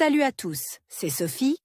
Salut à tous, c'est Sophie.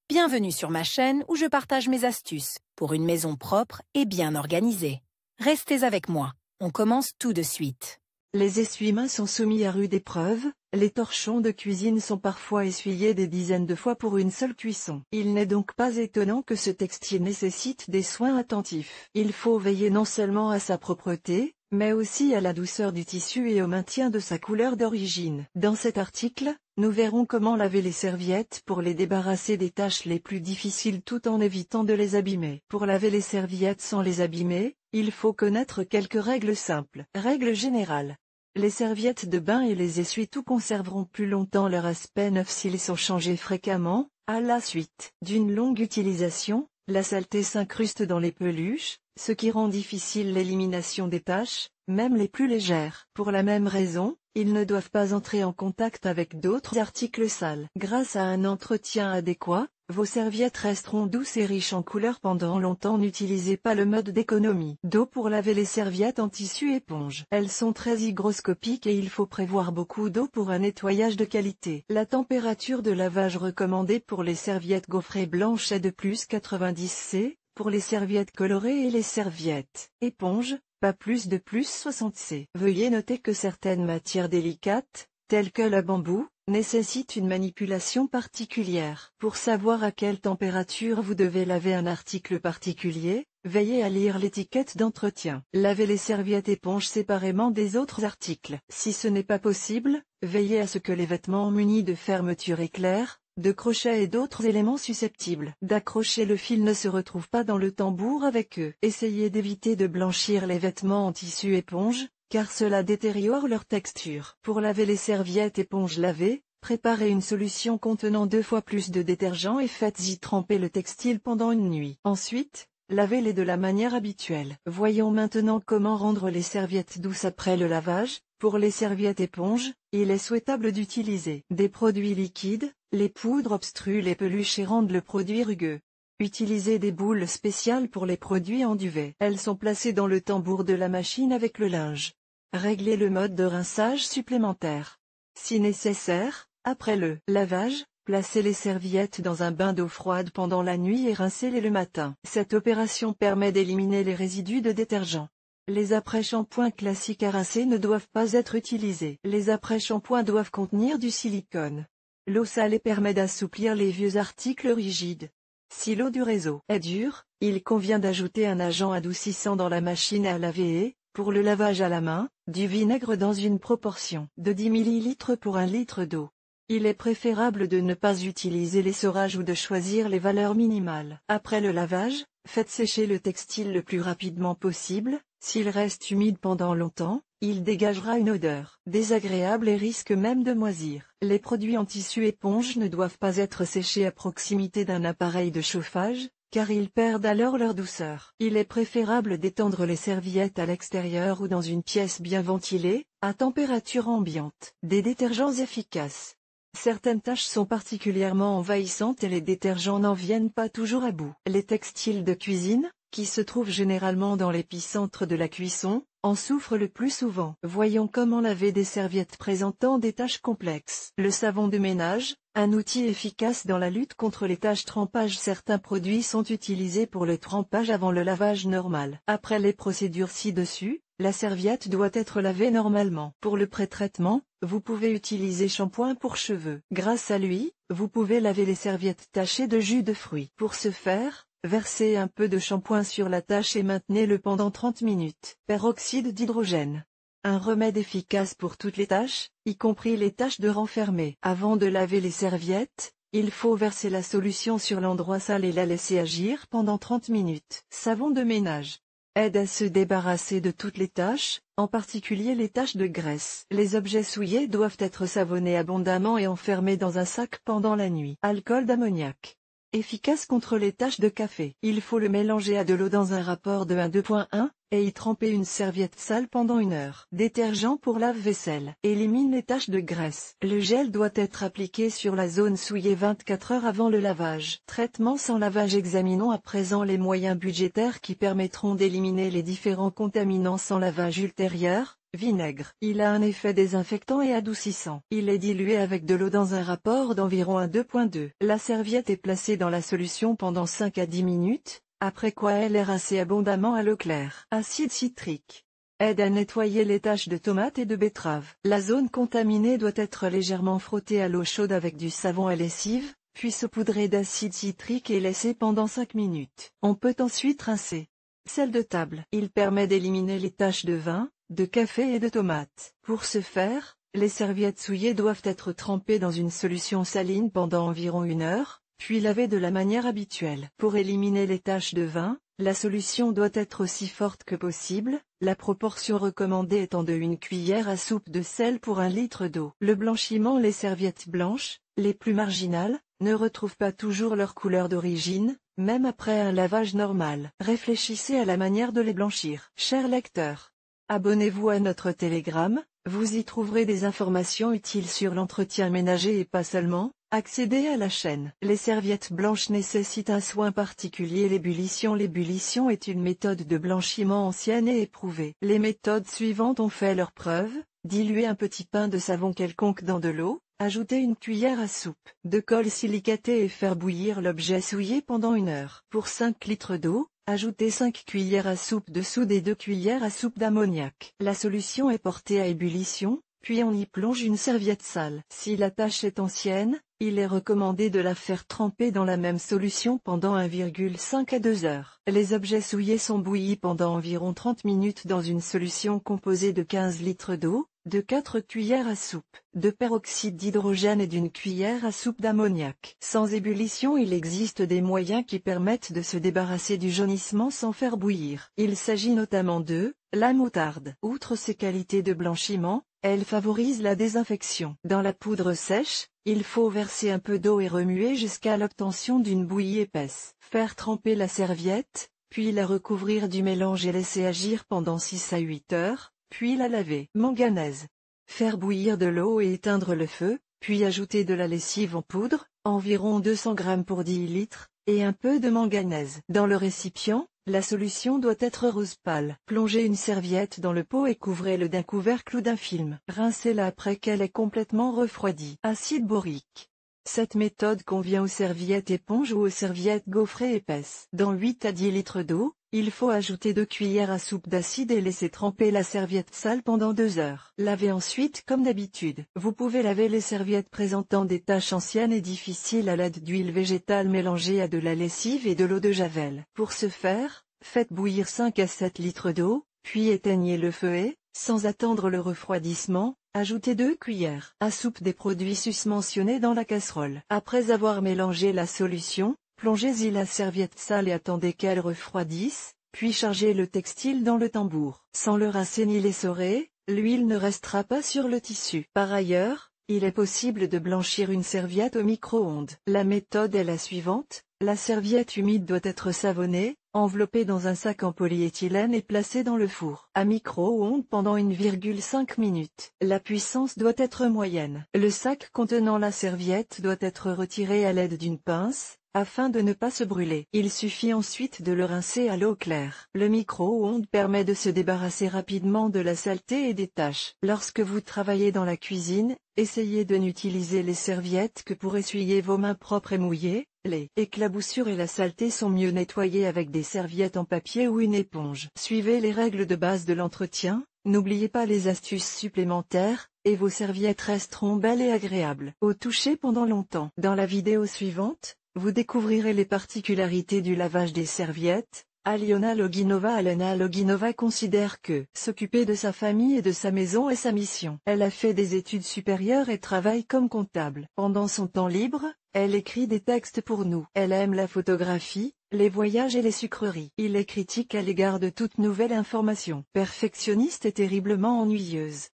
Bienvenue sur ma chaîne où je partage mes astuces pour une maison propre et bien organisée. Restez avec moi, on commence tout de suite. Les essuie-mains sont soumis à rude épreuve, les torchons de cuisine sont parfois essuyés des dizaines de fois pour une seule cuisson. Il n'est donc pas étonnant que ce textile nécessite des soins attentifs. Il faut veiller non seulement à sa propreté, mais aussi à la douceur du tissu et au maintien de sa couleur d'origine. Dans cet article, nous verrons comment laver les serviettes pour les débarrasser des tâches les plus difficiles tout en évitant de les abîmer. Pour laver les serviettes sans les abîmer, il faut connaître quelques règles simples. Règle générale. Les serviettes de bain et les essuie-tout conserveront plus longtemps leur aspect neuf s'ils sont changés fréquemment. À la suite d'une longue utilisation, la saleté s'incruste dans les peluches, ce qui rend difficile l'élimination des taches, même les plus légères. Pour la même raison, ils ne doivent pas entrer en contact avec d'autres articles sales. Grâce à un entretien adéquat, vos serviettes resteront douces et riches en couleurs pendant longtemps. N'utilisez pas le mode d'économie d'eau pour laver les serviettes en tissu éponge. Elles sont très hygroscopiques et il faut prévoir beaucoup d'eau pour un nettoyage de qualité. La température de lavage recommandée pour les serviettes gaufrées blanches est de plus 90 C, pour les serviettes colorées et les serviettes éponges, pas plus de plus 60 C. Veuillez noter que certaines matières délicates, telles que le bambou, nécessitent une manipulation particulière. Pour savoir à quelle température vous devez laver un article particulier, veillez à lire l'étiquette d'entretien. Lavez les serviettes éponges séparément des autres articles. Si ce n'est pas possible, veillez à ce que les vêtements munis de fermeture éclair, de crochets et d'autres éléments susceptibles d'accrocher le fil ne se retrouvent pas dans le tambour avec eux. Essayez d'éviter de blanchir les vêtements en tissu éponge, car cela détériore leur texture. Pour laver les serviettes éponges lavées, préparez une solution contenant 2 fois plus de détergent et faites-y tremper le textile pendant une nuit. Ensuite, lavez-les de la manière habituelle. Voyons maintenant comment rendre les serviettes douces après le lavage. Pour les serviettes éponges, il est souhaitable d'utiliser des produits liquides. Les poudres obstruent les peluches et rendent le produit rugueux. Utilisez des boules spéciales pour les produits en duvet. Elles sont placées dans le tambour de la machine avec le linge. Réglez le mode de rinçage supplémentaire. Si nécessaire, après le lavage, placez les serviettes dans un bain d'eau froide pendant la nuit et rincez-les le matin. Cette opération permet d'éliminer les résidus de détergent. Les après-shampoings classiques à rincer ne doivent pas être utilisés. Les après-shampoings doivent contenir du silicone. L'eau salée permet d'assouplir les vieux articles rigides. Si l'eau du réseau est dure, il convient d'ajouter un agent adoucissant dans la machine à laver et, pour le lavage à la main, du vinaigre dans une proportion de 10 ml pour 1 litre d'eau. Il est préférable de ne pas utiliser l'essorage ou de choisir les valeurs minimales. Après le lavage, faites sécher le textile le plus rapidement possible. S'il reste humide pendant longtemps, il dégagera une odeur désagréable et risque même de moisir. Les produits en tissu éponge ne doivent pas être séchés à proximité d'un appareil de chauffage, car ils perdent alors leur douceur. Il est préférable d'étendre les serviettes à l'extérieur ou dans une pièce bien ventilée, à température ambiante. Des détergents efficaces. Certaines tâches sont particulièrement envahissantes et les détergents n'en viennent pas toujours à bout. Les textiles de cuisine, qui se trouvent généralement dans l'épicentre de la cuisson, en souffrent le plus souvent. Voyons comment laver des serviettes présentant des taches complexes. Le savon de ménage, un outil efficace dans la lutte contre les taches trempage. Certains produits sont utilisés pour le trempage avant le lavage normal. Après les procédures ci-dessus, la serviette doit être lavée normalement. Pour le pré-traitement, vous pouvez utiliser shampoing pour cheveux. Grâce à lui, vous pouvez laver les serviettes tachées de jus de fruits. Pour ce faire, versez un peu de shampoing sur la tache et maintenez-le pendant 30 minutes. Peroxyde d'hydrogène. Un remède efficace pour toutes les taches, y compris les taches de renfermé. Avant de laver les serviettes, il faut verser la solution sur l'endroit sale et la laisser agir pendant 30 minutes. Savon de ménage. Aide à se débarrasser de toutes les taches, en particulier les taches de graisse. Les objets souillés doivent être savonnés abondamment et enfermés dans un sac pendant la nuit. Alcool d'ammoniac. Efficace contre les taches de café. Il faut le mélanger à de l'eau dans un rapport de 1:2.1, et y tremper une serviette sale pendant 1 heure. Détergent pour lave-vaisselle. Élimine les taches de graisse. Le gel doit être appliqué sur la zone souillée 24 heures avant le lavage. Traitement sans lavage. Examinons à présent les moyens budgétaires qui permettront d'éliminer les différents contaminants sans lavage ultérieur. Vinaigre. Il a un effet désinfectant et adoucissant. Il est dilué avec de l'eau dans un rapport d'environ 1,2. La serviette est placée dans la solution pendant 5 à 10 minutes, après quoi elle est rincée abondamment à l'eau claire. Acide citrique. Aide à nettoyer les taches de tomates et de betterave. La zone contaminée doit être légèrement frottée à l'eau chaude avec du savon à lessive, puis saupoudrée d'acide citrique et laissée pendant 5 minutes. On peut ensuite rincer. Sel de table. Il permet d'éliminer les taches de vin, de café et de tomates. Pour ce faire, les serviettes souillées doivent être trempées dans une solution saline pendant environ 1 heure, puis lavées de la manière habituelle. Pour éliminer les taches de vin, la solution doit être aussi forte que possible, la proportion recommandée étant de 1 cuillère à soupe de sel pour 1 litre d'eau. Le blanchiment. Les serviettes blanches, les plus marginales, ne retrouvent pas toujours leur couleur d'origine, même après un lavage normal. Réfléchissez à la manière de les blanchir. Chers lecteurs, abonnez-vous à notre Telegram, vous y trouverez des informations utiles sur l'entretien ménager et pas seulement. Accédez à la chaîne. Les serviettes blanches nécessitent un soin particulier. L'ébullition. L'ébullition est une méthode de blanchiment ancienne et éprouvée. Les méthodes suivantes ont fait leurs preuves. Diluer un petit pain de savon quelconque dans de l'eau, ajouter 1 cuillère à soupe de colle silicatée et faire bouillir l'objet souillé pendant 1 heure. Pour 5 litres d'eau, ajoutez 5 cuillères à soupe de soude et 2 cuillères à soupe d'ammoniac. La solution est portée à ébullition, puis on y plonge une serviette sale. Si la tâche est ancienne, il est recommandé de la faire tremper dans la même solution pendant 1,5 à 2 heures. Les objets souillés sont bouillis pendant environ 30 minutes dans une solution composée de 15 litres d'eau, de 4 cuillères à soupe de peroxyde d'hydrogène et d'1 cuillère à soupe d'ammoniac. Sans ébullition, il existe des moyens qui permettent de se débarrasser du jaunissement sans faire bouillir. Il s'agit notamment de la moutarde. Outre ses qualités de blanchiment, elle favorise la désinfection. Dans la poudre sèche, il faut verser un peu d'eau et remuer jusqu'à l'obtention d'une bouillie épaisse. Faire tremper la serviette, puis la recouvrir du mélange et laisser agir pendant 6 à 8 heures, puis la laver. Manganèse. Faire bouillir de l'eau et éteindre le feu, puis ajouter de la lessive en poudre, environ 200 g pour 10 litres, et un peu de manganèse. Dans le récipient, la solution doit être rose pâle. Plongez une serviette dans le pot et couvrez-le d'un couvercle ou d'un film. Rincez-la après qu'elle est complètement refroidie. Acide borique. Cette méthode convient aux serviettes éponges ou aux serviettes gaufrées épaisses. Dans 8 à 10 litres d'eau, il faut ajouter 2 cuillères à soupe d'acide et laisser tremper la serviette sale pendant 2 heures. Lavez ensuite comme d'habitude. Vous pouvez laver les serviettes présentant des taches anciennes et difficiles à l'aide d'huile végétale mélangée à de la lessive et de l'eau de javel. Pour ce faire, faites bouillir 5 à 7 litres d'eau, puis éteignez le feu et, sans attendre le refroidissement, ajoutez 2 cuillères à soupe des produits susmentionnés dans la casserole. Après avoir mélangé la solution, plongez-y la serviette sale et attendez qu'elle refroidisse, puis chargez le textile dans le tambour. Sans le rincer ni l'essorer, l'huile ne restera pas sur le tissu. Par ailleurs, il est possible de blanchir une serviette au micro-ondes. La méthode est la suivante. La serviette humide doit être savonnée, enveloppée dans un sac en polyéthylène et placée dans le four à micro-ondes pendant 1,5 minutes. La puissance doit être moyenne. Le sac contenant la serviette doit être retiré à l'aide d'une pince, afin de ne pas se brûler. Il suffit ensuite de le rincer à l'eau claire. Le micro-ondes permet de se débarrasser rapidement de la saleté et des taches. Lorsque vous travaillez dans la cuisine, essayez de n'utiliser les serviettes que pour essuyer vos mains propres et mouillées. Les éclaboussures et la saleté sont mieux nettoyées avec des serviettes en papier ou une éponge. Suivez les règles de base de l'entretien, n'oubliez pas les astuces supplémentaires, et vos serviettes resteront belles et agréables au toucher pendant longtemps. Dans la vidéo suivante, vous découvrirez les particularités du lavage des serviettes. Aliona Loginova considère que s'occuper de sa famille et de sa maison est sa mission. Elle a fait des études supérieures et travaille comme comptable. Pendant son temps libre, elle écrit des textes pour nous. Elle aime la photographie, les voyages et les sucreries. Il est critique à l'égard de toute nouvelle information. Perfectionniste et terriblement ennuyeuse.